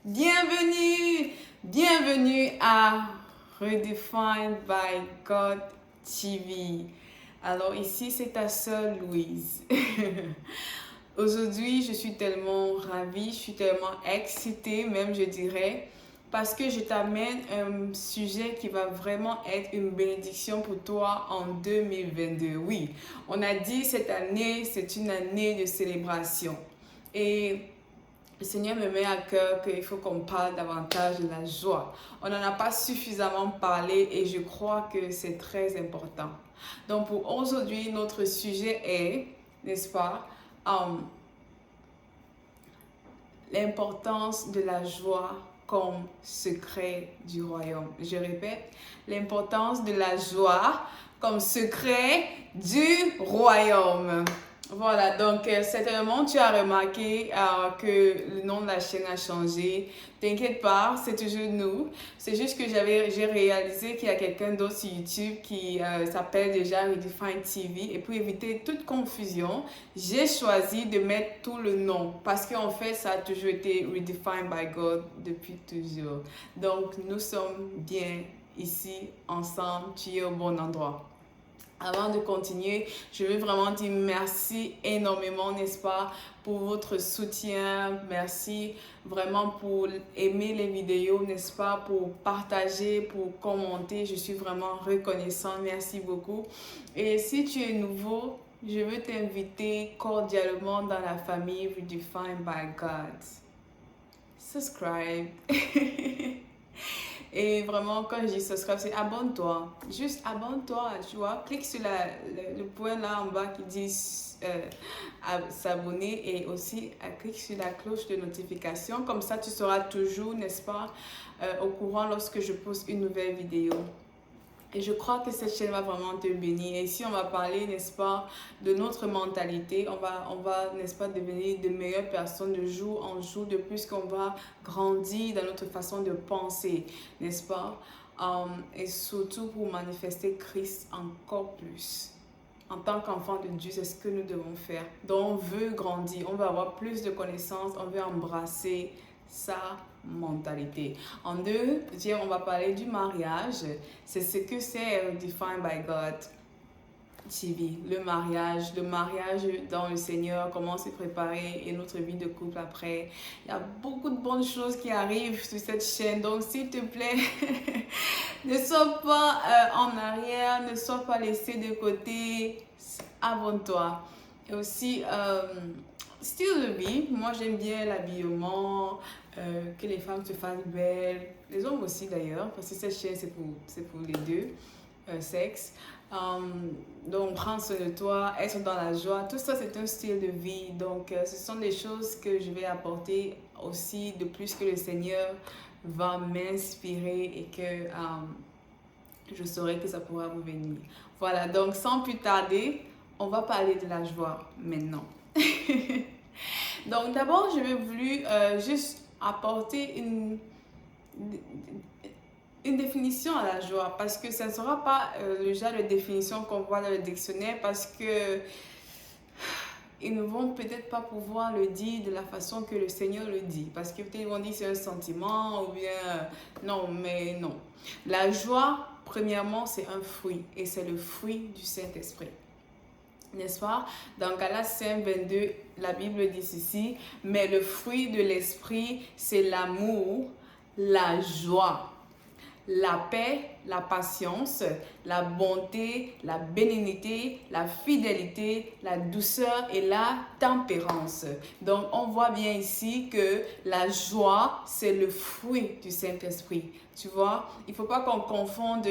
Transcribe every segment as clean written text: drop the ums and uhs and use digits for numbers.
Bienvenue à Redefined by God TV. Alors ici, c'est ta sœur Louise. Aujourd'hui, je suis tellement ravie, je suis tellement excitée, même je dirais, parce que je t'amène un sujet qui va vraiment être une bénédiction pour toi en 2022. Oui, on a dit cette année, c'est une année de célébration. Et le Seigneur me met à cœur qu'il faut qu'on parle davantage de la joie. On n'en a pas suffisamment parlé et je crois que c'est très important. Donc pour aujourd'hui, notre sujet est, n'est-ce pas, l'importance de la joie comme secret du royaume. Je répète, l'importance de la joie comme secret du royaume. Voilà, donc certainement tu as remarqué que le nom de la chaîne a changé. T'inquiète pas, c'est toujours nous. C'est juste que j'ai réalisé qu'il y a quelqu'un d'autre sur YouTube qui s'appelle déjà Redefined TV. Et pour éviter toute confusion, j'ai choisi de mettre tout le nom. Parce qu'en fait, ça a toujours été Redefined by God depuis toujours. Donc, nous sommes bien ici, ensemble. Tu es au bon endroit. Avant de continuer, je veux vraiment dire merci énormément, n'est-ce pas, pour votre soutien. Merci vraiment pour aimer les vidéos, n'est-ce pas, pour partager, pour commenter. Je suis vraiment reconnaissante. Merci beaucoup. Et si tu es nouveau, je veux t'inviter cordialement dans la famille Redefined by God. Subscribe. Et vraiment, quand je dis subscribe, c'est abonne-toi. Juste abonne-toi, tu vois. Clique sur le point là en bas qui dit s'abonner et aussi clique sur la cloche de notification. Comme ça, tu seras toujours, n'est-ce pas, au courant lorsque je poste une nouvelle vidéo. Et je crois que cette chaîne va vraiment te bénir. Et ici, on va parler, n'est-ce pas, de notre mentalité. On va, n'est-ce pas, devenir de meilleures personnes de jour en jour, de plus qu'on va grandir dans notre façon de penser, n'est-ce pas? Et surtout pour manifester Christ encore plus. En tant qu'enfant de Dieu, c'est ce que nous devons faire. Donc, on veut grandir, on veut avoir plus de connaissances, on veut embrasser sa mentalité. En deuxième, on va parler du mariage. C'est ce que c'est Defined by God TV. Le mariage dans le Seigneur, comment se préparer et notre vie de couple après. Il y a beaucoup de bonnes choses qui arrivent sur cette chaîne. Donc, s'il te plaît, ne sois pas en arrière, ne sois pas laissé de côté. Abonne-toi. Et aussi, style de vie. Moi, j'aime bien l'habillement, que les femmes se fassent belles. Les hommes aussi d'ailleurs, parce que cette chaîne, c'est pour les deux sexes. Donc, prendre soin de toi, être dans la joie, tout ça, c'est un style de vie. Donc, ce sont des choses que je vais apporter aussi, de plus que le Seigneur va m'inspirer et que je saurai que ça pourra vous venir. Voilà, donc sans plus tarder, on va parler de la joie maintenant. Donc d'abord, je vais voulu juste apporter une définition à la joie, parce que ça ne sera pas le genre de définition qu'on voit dans le dictionnaire, parce que ils ne vont peut-être pas pouvoir le dire de la façon que le Seigneur le dit, parce que peut-être ils vont dire c'est un sentiment ou bien non, mais non. La joie, premièrement, c'est un fruit et c'est le fruit du Saint-Esprit. N'est-ce pas? Dans Galates 5:22, la Bible dit ceci, mais le fruit de l'esprit, c'est l'amour, la joie, la paix, la patience, la bonté, la bénignité, la fidélité, la douceur et la tempérance. Donc, on voit bien ici que la joie, c'est le fruit du Saint-Esprit. Tu vois, il ne faut pas qu'on confonde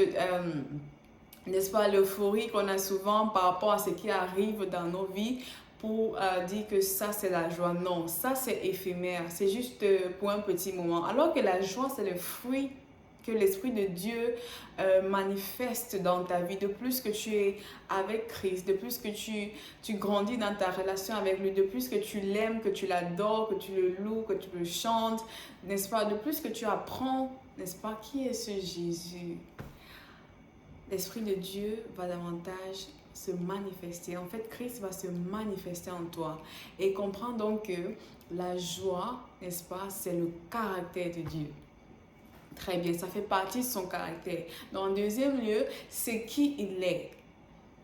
n'est-ce pas, l'euphorie qu'on a souvent par rapport à ce qui arrive dans nos vies pour dire que ça c'est la joie. Non, ça c'est éphémère, c'est juste pour un petit moment. Alors que la joie c'est le fruit que l'Esprit de Dieu manifeste dans ta vie. De plus que tu es avec Christ, de plus que tu grandis dans ta relation avec lui, de plus que tu l'aimes, que tu l'adores, que tu le loues, que tu le chantes, n'est-ce pas, de plus que tu apprends, n'est-ce pas, qui est ce Jésus? L'Esprit de Dieu va davantage se manifester. En fait, Christ va se manifester en toi. Et comprends donc que la joie, n'est-ce pas, c'est le caractère de Dieu. Très bien, ça fait partie de son caractère. Dans le deuxième lieu, c'est qui il est.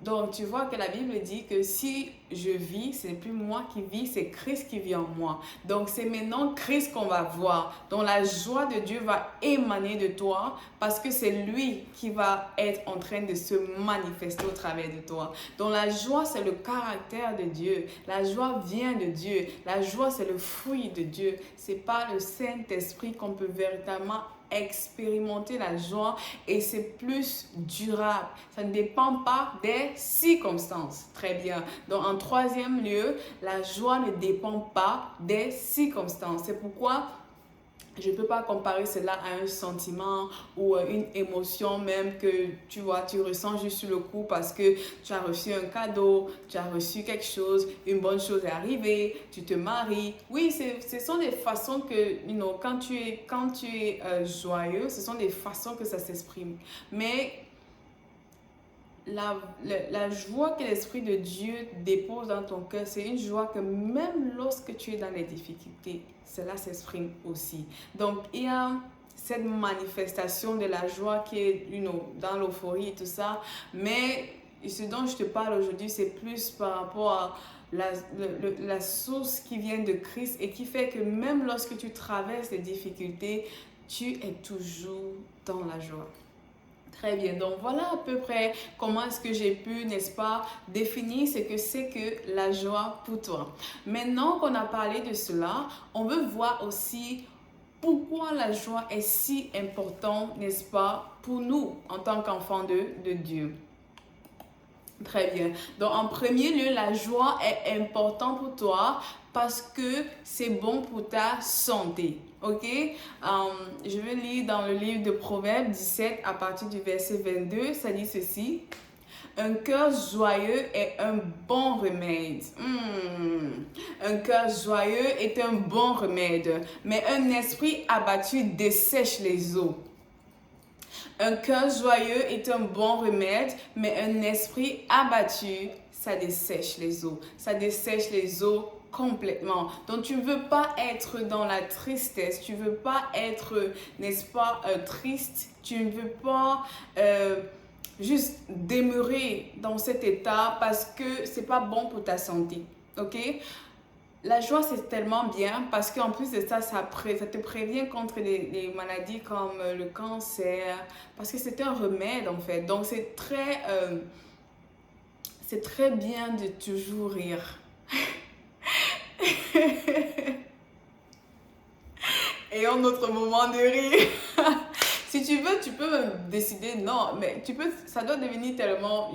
Donc, tu vois que la Bible dit que si je vis, ce n'est plus moi qui vis, c'est Christ qui vit en moi. Donc, c'est maintenant Christ qu'on va voir. Donc, la joie de Dieu va émaner de toi parce que c'est lui qui va être en train de se manifester au travers de toi. Donc, la joie, c'est le caractère de Dieu. La joie vient de Dieu. La joie, c'est le fruit de Dieu. Ce n'est pas le Saint-Esprit qu'on peut véritablement expérimenter la joie et c'est plus durable. Ça ne dépend pas des circonstances. Très bien. Donc, en troisième lieu, la joie ne dépend pas des circonstances. C'est pourquoi je ne peux pas comparer cela à un sentiment ou une émotion même que tu vois, tu ressens juste sur le coup parce que tu as reçu un cadeau, tu as reçu quelque chose, une bonne chose est arrivée, tu te maries. Oui, ce sont des façons que, quand tu es joyeux, ce sont des façons que ça s'exprime. Mais la joie que l'Esprit de Dieu dépose dans ton cœur, c'est une joie que même lorsque tu es dans les difficultés, cela s'exprime aussi. Donc, il y a cette manifestation de la joie qui est dans l'euphorie et tout ça. Mais ce dont je te parle aujourd'hui, c'est plus par rapport à la source qui vient de Christ et qui fait que même lorsque tu traverses les difficultés, tu es toujours dans la joie. Très bien, donc voilà à peu près comment est-ce que j'ai pu, n'est-ce pas, définir ce que c'est que la joie pour toi. Maintenant qu'on a parlé de cela, on veut voir aussi pourquoi la joie est si importante, n'est-ce pas, pour nous en tant qu'enfants de Dieu. Très bien. Donc, en premier lieu, la joie est importante pour toi parce que c'est bon pour ta santé. Ok? Je vais lire dans le livre de Proverbes 17 à partir du verset 22. Ça dit ceci. Un cœur joyeux est un bon remède. Un cœur joyeux est un bon remède, mais un esprit abattu dessèche les os. Un cœur joyeux est un bon remède, mais un esprit abattu, ça dessèche les os. Ça dessèche les os complètement. Donc, tu ne veux pas être dans la tristesse. Tu ne veux pas être, n'est-ce pas, triste. Tu ne veux pas juste demeurer dans cet état parce que ce n'est pas bon pour ta santé. OK? La joie, c'est tellement bien parce qu'en plus de ça, ça te prévient contre les maladies comme le cancer. Parce que c'est un remède, en fait. Donc, c'est très bien de toujours rire. Et en notre moment de rire. Si tu veux, tu peux décider, non, mais ça doit devenir tellement,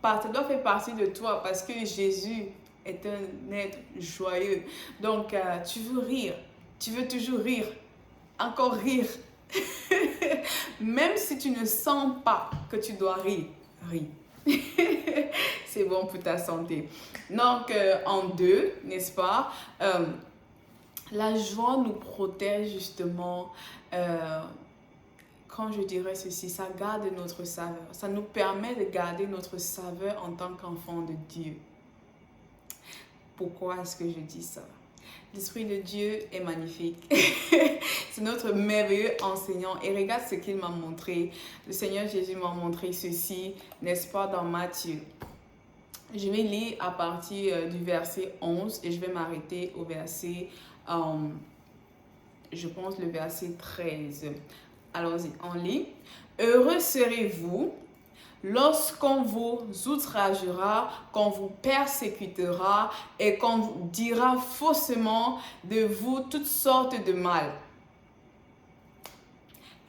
ça doit faire partie de toi parce que Jésus est un être joyeux. Donc, tu veux rire. Tu veux toujours rire. Encore rire. Même si tu ne sens pas que tu dois rire, ris. C'est bon pour ta santé. Donc, en deux, n'est-ce pas? La joie nous protège justement. Quand je dirais ceci, ça garde notre saveur. Ça nous permet de garder notre saveur en tant qu'enfant de Dieu. Pourquoi est-ce que je dis ça? L'Esprit de Dieu est magnifique. C'est notre merveilleux enseignant. Et regarde ce qu'il m'a montré. Le Seigneur Jésus m'a montré ceci, n'est-ce pas, dans Matthieu. Je vais lire à partir du verset 11 et je vais m'arrêter au verset, je pense, le verset 13. Allons-y, on lit. Heureux serez-vous lorsqu'on vous outragera, qu'on vous persécutera et qu'on vous dira faussement de vous toutes sortes de mal.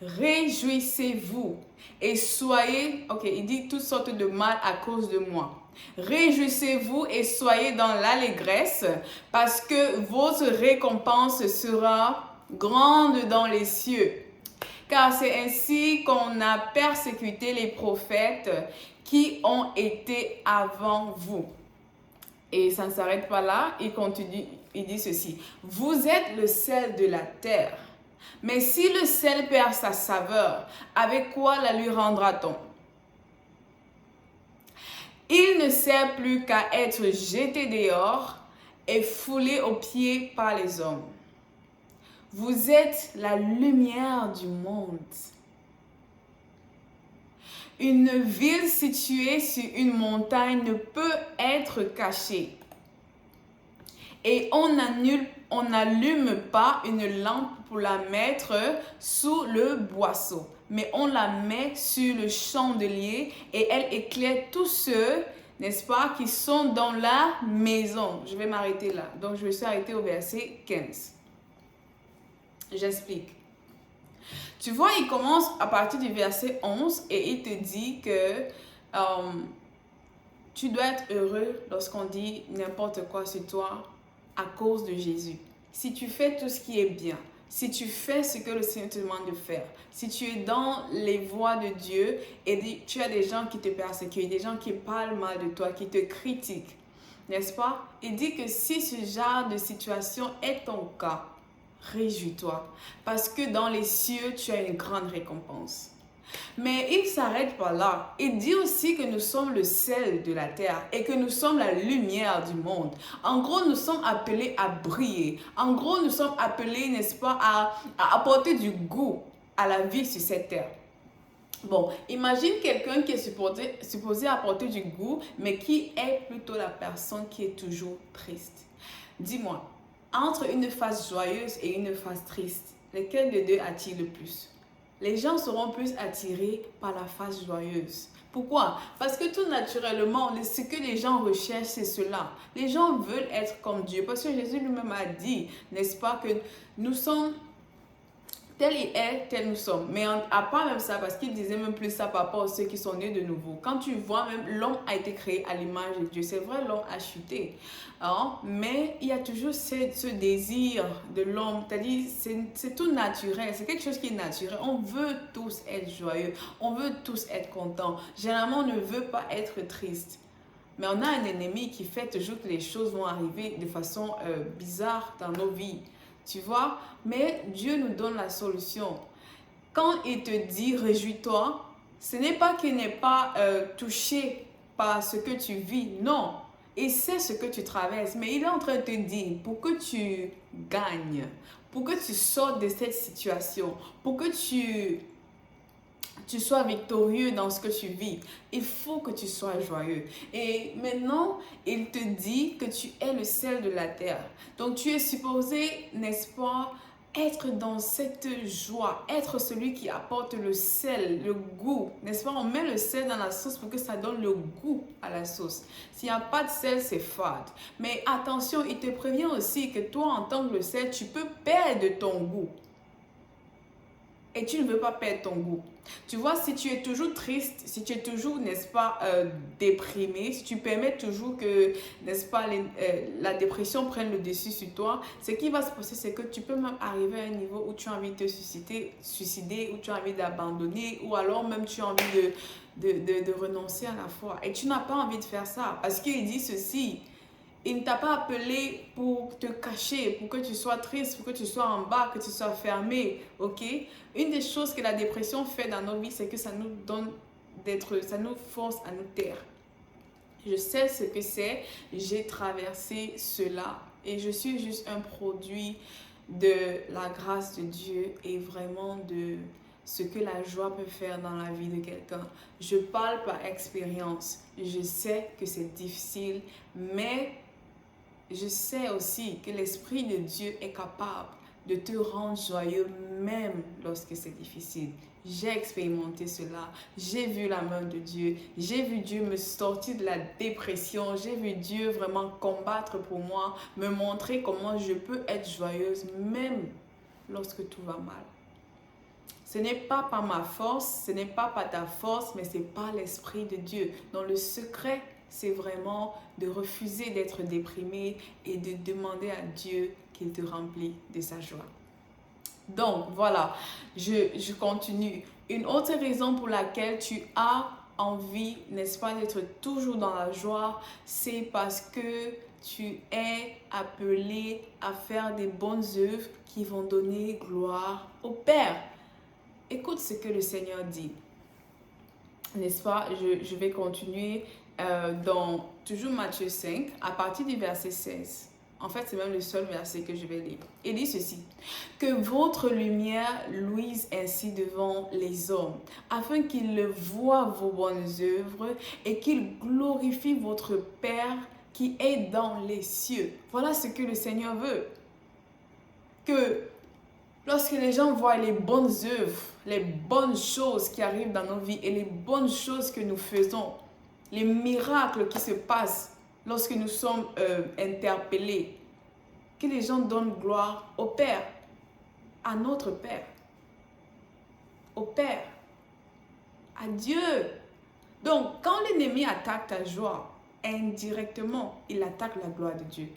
Réjouissez-vous et soyez, il dit toutes sortes de mal à cause de moi. Réjouissez-vous et soyez dans l'allégresse parce que votre récompense sera grande dans les cieux. Car c'est ainsi qu'on a persécuté les prophètes qui ont été avant vous. Et ça ne s'arrête pas là, il continue, il dit ceci. Vous êtes le sel de la terre. Mais si le sel perd sa saveur, avec quoi la lui rendra-t-on? Il ne sert plus qu'à être jeté dehors et foulé aux pieds par les hommes. Vous êtes la lumière du monde. Une ville située sur une montagne ne peut être cachée. Et on n'allume pas une lampe pour la mettre sous le boisseau, mais on la met sur le chandelier et elle éclaire tous ceux, n'est-ce pas, qui sont dans la maison. Je vais m'arrêter là. Donc, je me suis arrêtée au verset 15. J'explique. Tu vois, il commence à partir du verset 11 et il te dit que tu dois être heureux lorsqu'on dit n'importe quoi sur toi à cause de Jésus. Si tu fais tout ce qui est bien, si tu fais ce que le Seigneur te demande de faire, si tu es dans les voies de Dieu et tu as des gens qui te persécutent, des gens qui parlent mal de toi, qui te critiquent, n'est-ce pas? Il dit que si ce genre de situation est ton cas, réjouis-toi, parce que dans les cieux, tu as une grande récompense. Mais il s'arrête pas là. Il dit aussi que nous sommes le sel de la terre et que nous sommes la lumière du monde. En gros, nous sommes appelés à briller. En gros, nous sommes appelés, n'est-ce pas, à apporter du goût à la vie sur cette terre. Bon, imagine quelqu'un qui est supposé apporter du goût, mais qui est plutôt la personne qui est toujours triste. Dis-moi, entre une face joyeuse et une face triste, lequel des deux attire le plus? Les gens seront plus attirés par la face joyeuse. Pourquoi? Parce que tout naturellement, ce que les gens recherchent, c'est cela. Les gens veulent être comme Dieu. Parce que Jésus lui-même a dit, n'est-ce pas, que nous sommes tel il est, tel nous sommes. Mais à part même ça, parce qu'il disait même plus ça par rapport à ceux qui sont nés de nouveau. Quand tu vois même, l'homme a été créé à l'image de Dieu. C'est vrai, l'homme a chuté. Hein? Mais il y a toujours ce désir de l'homme. C'est-à-dire, c'est tout naturel. C'est quelque chose qui est naturel. On veut tous être joyeux. On veut tous être contents. Généralement, on ne veut pas être triste. Mais on a un ennemi qui fait toujours que les choses vont arriver de façon bizarre dans nos vies. Tu vois, mais Dieu nous donne la solution. Quand il te dit réjouis-toi, ce n'est pas qu'il n'est pas touché par ce que tu vis, non. Il sait ce que tu traverses, mais il est en train de te dire pour que tu gagnes, pour que tu sortes de cette situation, pour que tu sois victorieux dans ce que tu vis, il faut que tu sois joyeux. Et maintenant, il te dit que tu es le sel de la terre. Donc, tu es supposé, n'est-ce pas, être dans cette joie, être celui qui apporte le sel, le goût, n'est-ce pas? On met le sel dans la sauce pour que ça donne le goût à la sauce. S'il n'y a pas de sel, c'est fade. Mais attention, il te prévient aussi que toi, en tant que le sel, tu peux perdre ton goût. Et tu ne veux pas perdre ton goût. Tu vois, si tu es toujours triste, si tu es toujours, n'est-ce pas, déprimé, si tu permets toujours que, n'est-ce pas, la dépression prenne le dessus sur toi, ce qui va se passer, c'est que tu peux même arriver à un niveau où tu as envie de te suicider, où tu as envie d'abandonner, ou alors même tu as envie de renoncer à la foi. Et tu n'as pas envie de faire ça, parce qu'il dit ceci. Il ne t'a pas appelé pour te cacher, pour que tu sois triste, pour que tu sois en bas, que tu sois fermé, ok? Une des choses que la dépression fait dans nos vies, c'est que ça nous donne ça nous force à nous taire. Je sais ce que c'est, j'ai traversé cela et je suis juste un produit de la grâce de Dieu et vraiment de ce que la joie peut faire dans la vie de quelqu'un. Je parle par expérience, je sais que c'est difficile, mais je sais aussi que l'Esprit de Dieu est capable de te rendre joyeux même lorsque c'est difficile. J'ai expérimenté cela. J'ai vu la main de Dieu. J'ai vu Dieu me sortir de la dépression. J'ai vu Dieu vraiment combattre pour moi, me montrer comment je peux être joyeuse même lorsque tout va mal. Ce n'est pas par ma force, ce n'est pas par ta force, mais c'est par l'Esprit de Dieu. Dans le secret, c'est vraiment de refuser d'être déprimé et de demander à Dieu qu'il te remplisse de sa joie. Donc, voilà, je continue. Une autre raison pour laquelle tu as envie, n'est-ce pas, d'être toujours dans la joie, c'est parce que tu es appelé à faire des bonnes œuvres qui vont donner gloire au Père. Écoute ce que le Seigneur dit. N'est-ce pas? Je vais continuer dans toujours Matthieu 5, à partir du verset 16. En fait, c'est même le seul verset que je vais lire. Il dit ceci: que votre lumière luise ainsi devant les hommes, afin qu'ils voient vos bonnes œuvres et qu'ils glorifient votre Père qui est dans les cieux. Voilà ce que le Seigneur veut. Que lorsque les gens voient les bonnes œuvres, les bonnes choses qui arrivent dans nos vies et les bonnes choses que nous faisons, les miracles qui se passent lorsque nous sommes interpellés, que les gens donnent gloire au Père, à notre Père, au Père, à Dieu. Donc, quand l'ennemi attaque ta joie, indirectement, il attaque la gloire de Dieu.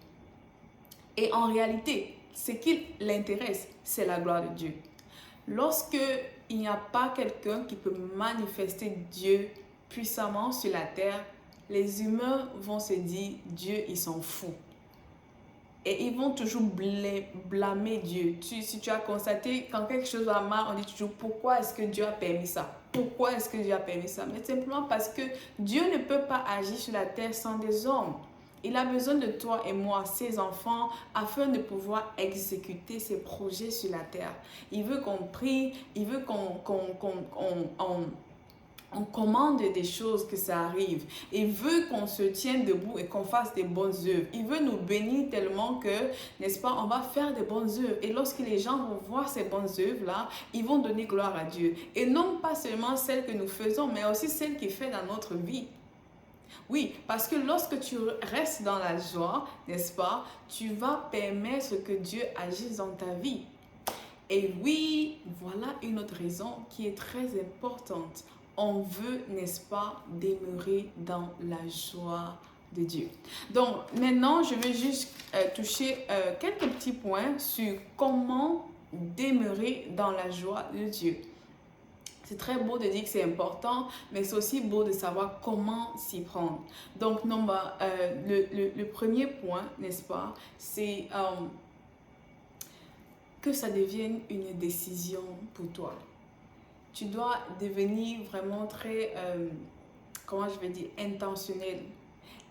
Et en réalité, ce qui l'intéresse, c'est la gloire de Dieu. Lorsque il n'y a pas quelqu'un qui peut manifester Dieu puissamment sur la terre, les humains vont se dire, Dieu, il s'en fout. Et ils vont toujours blâmer Dieu. Si tu as constaté, quand quelque chose va mal, on dit toujours, pourquoi est-ce que Dieu a permis ça? Pourquoi est-ce que Dieu a permis ça? Mais simplement parce que Dieu ne peut pas agir sur la terre sans des hommes. Il a besoin de toi et moi, ses enfants, afin de pouvoir exécuter ses projets sur la terre. Il veut qu'on prie, il veut qu'on commande des choses, que ça arrive. Il veut qu'on se tienne debout et qu'on fasse des bonnes œuvres. Il veut nous bénir tellement que, n'est-ce pas, on va faire des bonnes œuvres. Et lorsque les gens vont voir ces bonnes œuvres-là, ils vont donner gloire à Dieu. Et non pas seulement celles que nous faisons, mais aussi celles qu'il fait dans notre vie. Oui, parce que lorsque tu restes dans la joie, n'est-ce pas, tu vas permettre que Dieu agisse dans ta vie. Et oui, voilà une autre raison qui est très importante. On veut, n'est-ce pas, demeurer dans la joie de Dieu. Donc, maintenant, je vais juste toucher quelques petits points sur comment demeurer dans la joie de Dieu. C'est très beau de dire que c'est important, mais c'est aussi beau de savoir comment s'y prendre. Donc, le premier point, n'est-ce pas, c'est que ça devienne une décision pour toi. Tu dois devenir vraiment très, comment je vais dire, intentionnel.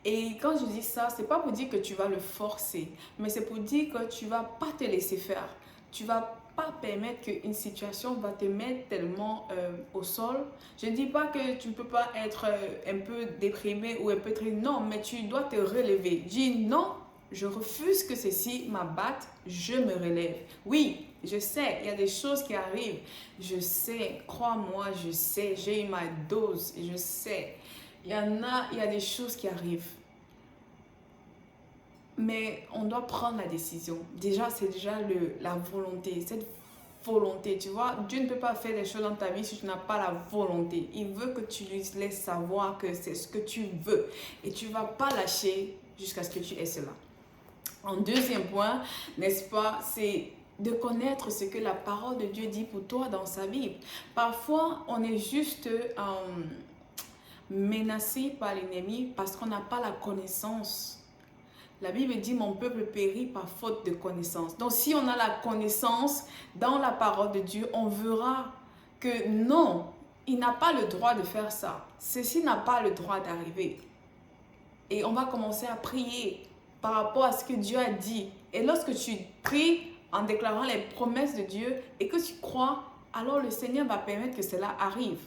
Et quand je dis ça, c'est pas pour dire que tu vas le forcer, mais c'est pour dire que tu vas pas te laisser faire. Tu vas pas permettre qu'une situation va te mettre tellement au sol. Je ne dis pas que tu ne peux pas être un peu déprimé ou un peu triste. Non, mais tu dois te relever. Dis non, je refuse que ceci m'abatte, je me relève. Oui, je sais, il y a des choses qui arrivent. Je sais, crois-moi, je sais, j'ai eu ma dose, je sais. Il y a des choses qui arrivent. Mais on doit prendre la décision. Déjà, c'est déjà la volonté. Cette volonté, tu vois, Dieu ne peut pas faire des choses dans ta vie si tu n'as pas la volonté. Il veut que tu lui laisses savoir que c'est ce que tu veux. Et tu ne vas pas lâcher jusqu'à ce que tu aies cela. En deuxième point, n'est-ce pas, c'est de connaître ce que la parole de Dieu dit pour toi dans sa Bible. Parfois, on est juste menacé par l'ennemi parce qu'on n'a pas la connaissance. La Bible dit, mon peuple périt par faute de connaissance. Donc, si on a la connaissance dans la parole de Dieu, on verra que non, il n'a pas le droit de faire ça. Ceci n'a pas le droit d'arriver. Et on va commencer à prier par rapport à ce que Dieu a dit. Et lorsque tu pries en déclarant les promesses de Dieu et que tu crois, alors le Seigneur va permettre que cela arrive.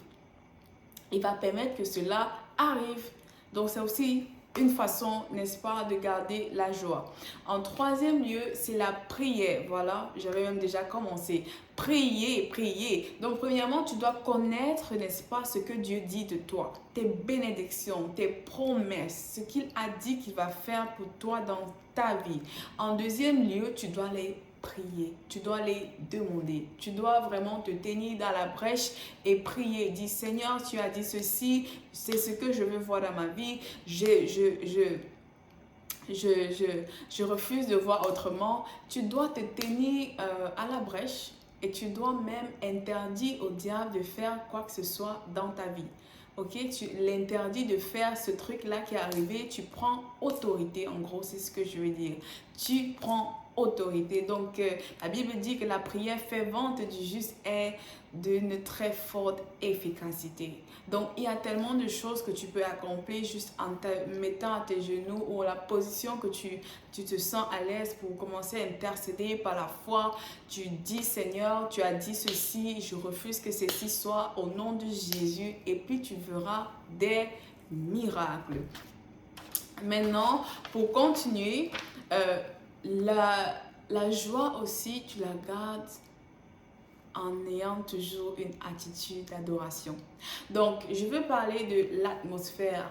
Il va permettre que cela arrive. Donc, c'est aussi une façon, n'est-ce pas, de garder la joie. En troisième lieu, c'est la prière. Voilà, j'avais même déjà commencé. Prier, prier. Donc, premièrement, tu dois connaître, n'est-ce pas, ce que Dieu dit de toi. Tes bénédictions, tes promesses, ce qu'il a dit qu'il va faire pour toi dans ta vie. En deuxième lieu, tu dois les prier, tu dois les demander, tu dois vraiment te tenir dans la brèche et prier, dis Seigneur, tu as dit ceci, c'est ce que je veux voir dans ma vie, je refuse de voir autrement. Tu dois te tenir à la brèche et tu dois même interdire au diable de faire quoi que ce soit dans ta vie. Ok, tu l'interdis de faire ce truc-là qui est arrivé, tu prends autorité, en gros, c'est ce que je veux dire. Tu prends autorité. Donc, la Bible dit que la prière fervente du juste est d'une très forte efficacité. Donc, il y a tellement de choses que tu peux accomplir juste en te mettant à tes genoux ou la position que tu te sens à l'aise pour commencer à intercéder par la foi. Tu dis, Seigneur, tu as dit ceci, je refuse que ceci soit au nom de Jésus, et puis tu verras des miracles. Maintenant, pour continuer, la joie aussi, tu la gardes en ayant toujours une attitude d'adoration. Donc, je veux parler de l'atmosphère.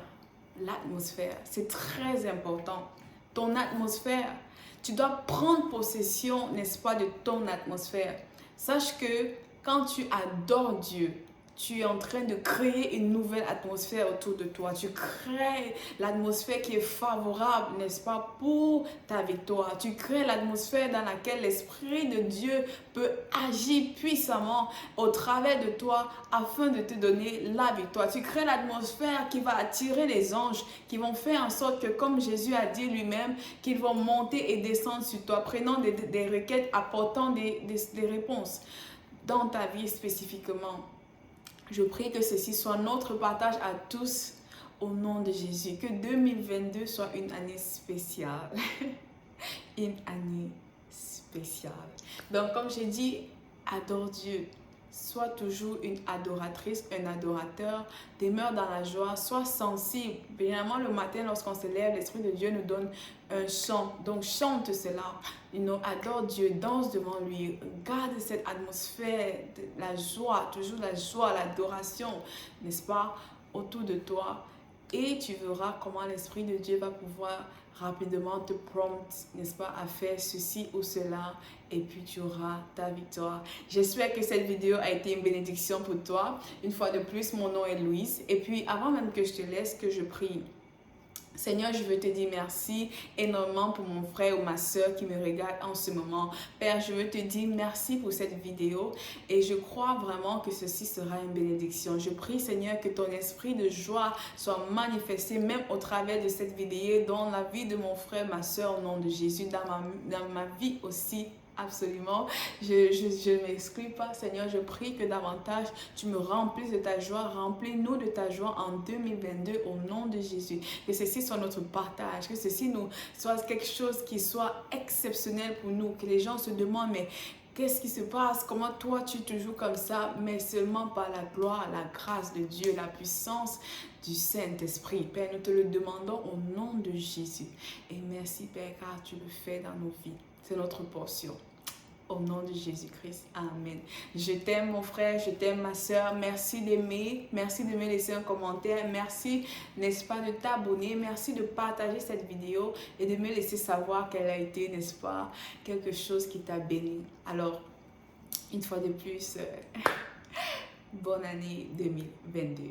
L'atmosphère, c'est très important. Ton atmosphère, tu dois prendre possession, n'est-ce pas, de ton atmosphère. Sache que quand tu adores Dieu, tu es en train de créer une nouvelle atmosphère autour de toi. Tu crées l'atmosphère qui est favorable, n'est-ce pas, pour ta victoire. Tu crées l'atmosphère dans laquelle l'Esprit de Dieu peut agir puissamment au travers de toi afin de te donner la victoire. Tu crées l'atmosphère qui va attirer les anges, qui vont faire en sorte que, comme Jésus a dit lui-même, qu'ils vont monter et descendre sur toi, prenant des requêtes, apportant des réponses dans ta vie spécifiquement. Je prie que ceci soit notre partage à tous au nom de Jésus. Que 2022 soit une année spéciale. Une année spéciale. Donc, comme j'ai dit, adore Dieu. Sois toujours une adoratrice, un adorateur. Demeure dans la joie. Sois sensible. Généralement, le matin, lorsqu'on se lève, l'Esprit de Dieu nous donne un chant. Donc, chante cela. Adore Dieu, danse devant lui. Garde cette atmosphère, la joie, toujours la joie, l'adoration, n'est-ce pas, autour de toi. Et tu verras comment l'Esprit de Dieu va pouvoir rapidement te prompte, n'est-ce pas, à faire ceci ou cela, et puis tu auras ta victoire. J'espère que cette vidéo a été une bénédiction pour toi. Une fois de plus, mon nom est Louise. Et puis, avant même que je te laisse, que je prie. Seigneur, je veux te dire merci énormément pour mon frère ou ma soeur qui me regarde en ce moment. Père, je veux te dire merci pour cette vidéo et je crois vraiment que ceci sera une bénédiction. Je prie, Seigneur, que ton esprit de joie soit manifesté même au travers de cette vidéo dans la vie de mon frère, ma soeur, au nom de Jésus, dans ma vie aussi. Absolument. Je ne m'exclus pas, Seigneur. Je prie que davantage tu me remplisses de ta joie. Remplis-nous de ta joie en 2022 au nom de Jésus. Que ceci soit notre partage. Que ceci soit quelque chose qui soit exceptionnel pour nous. Que les gens se demandent, mais qu'est-ce qui se passe? Comment toi tu te joues comme ça? Mais seulement par la gloire, la grâce de Dieu, la puissance du Saint-Esprit. Père, nous te le demandons au nom de Jésus. Et merci, Père, car tu le fais dans nos vies. C'est notre portion. Au nom de Jésus-Christ. Amen. Je t'aime mon frère, je t'aime ma soeur. Merci d'aimer. Merci de me laisser un commentaire. Merci, n'est-ce pas, de t'abonner. Merci de partager cette vidéo et de me laisser savoir qu'elle a été, n'est-ce pas, quelque chose qui t'a béni. Alors, une fois de plus, bonne année 2022.